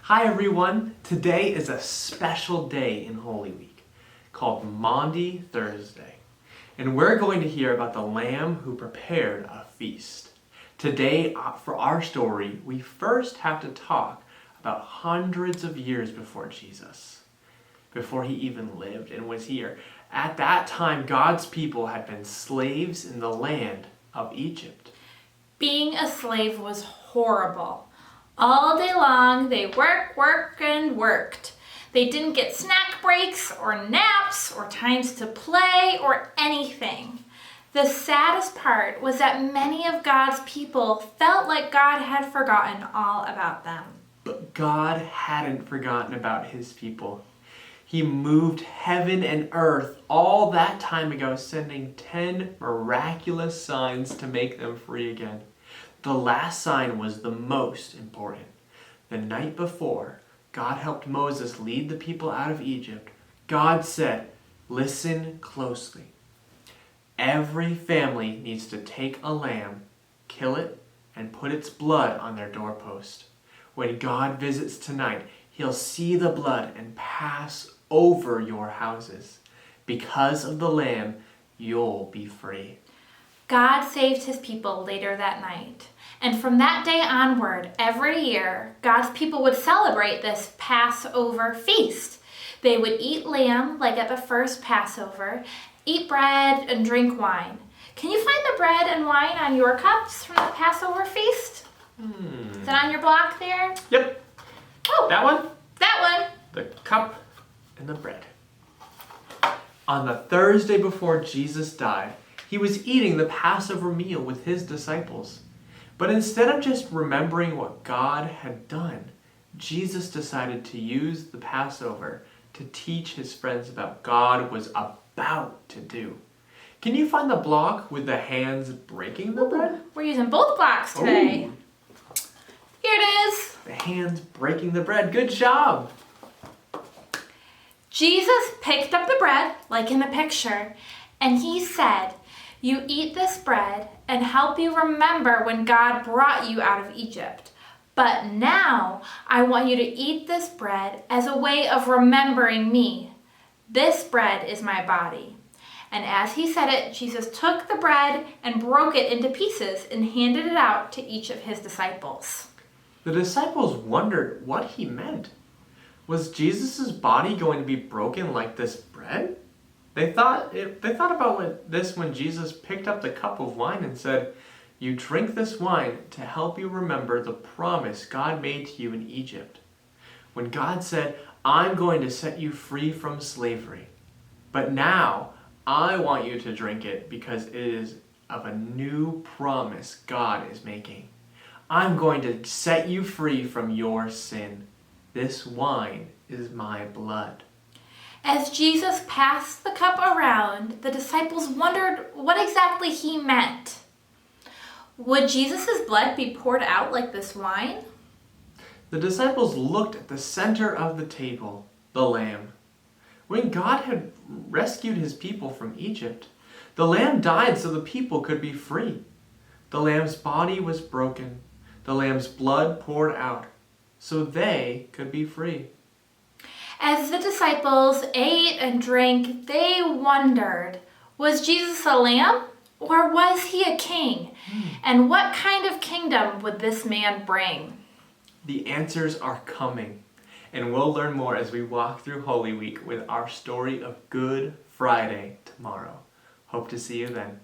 Hi everyone! Today is a special day in Holy Week called Maundy Thursday. And we're going to hear about the Lamb who prepared a feast. Today, for our story, we first have to talk about hundreds of years before Jesus, before he even lived and was here. At that time, God's people had been slaves in the land of Egypt. Being a slave was horrible. All day long, they worked. They didn't get snack breaks or naps or times to play or anything. The saddest part was that many of God's people felt like God had forgotten all about them. But God hadn't forgotten about his people. He moved heaven and earth all that time ago, sending 10 miraculous signs to make them free again. The last sign was the most important. The night before, God helped Moses lead the people out of Egypt. God said, "Listen closely. Every family needs to take a lamb, kill it, and put its blood on their doorpost. When God visits tonight, he'll see the blood and pass over your houses. Because of the lamb, you'll be free." God saved his people later that night. And from that day onward, every year, God's people would celebrate this Passover feast. They would eat lamb, like at the first Passover, eat bread, and drink wine. Can you find the bread and wine on your cups from the Passover feast? Is it on your block there? Yep. Oh, That one? that one. The cup and the bread. On the Thursday before Jesus died, he was eating the Passover meal with his disciples. But instead of just remembering what God had done, Jesus decided to use the Passover to teach his friends about what God was about to do. Can you find the block with the hands breaking the bread? We're using both blocks today. Ooh. Here it is. The hands breaking the bread. Good job. Jesus picked up the bread, like in the picture, and he said, "You eat this bread and help you remember when God brought you out of Egypt. But now I want you to eat this bread as a way of remembering me. This bread is my body." And as he said it, Jesus took the bread and broke it into pieces and handed it out to each of his disciples. The disciples wondered what he meant. Was Jesus' body going to be broken like this bread? They thought about this when Jesus picked up the cup of wine and said, "You drink this wine to help you remember the promise God made to you in Egypt. When God said, 'I'm going to set you free from slavery. But now I want you to drink it because it is of a new promise God is making. I'm going to set you free from your sin. This wine is my blood.'" As Jesus passed the cup around, the disciples wondered what exactly he meant. Would Jesus' blood be poured out like this wine? The disciples looked at the center of the table, the lamb. When God had rescued his people from Egypt, the lamb died so the people could be free. The lamb's body was broken, the lamb's blood poured out, so they could be free. As the disciples ate and drank, they wondered, was Jesus a lamb or was he a king? And what kind of kingdom would this man bring? The answers are coming, and we'll learn more as we walk through Holy Week with our story of Good Friday tomorrow. Hope to see you then.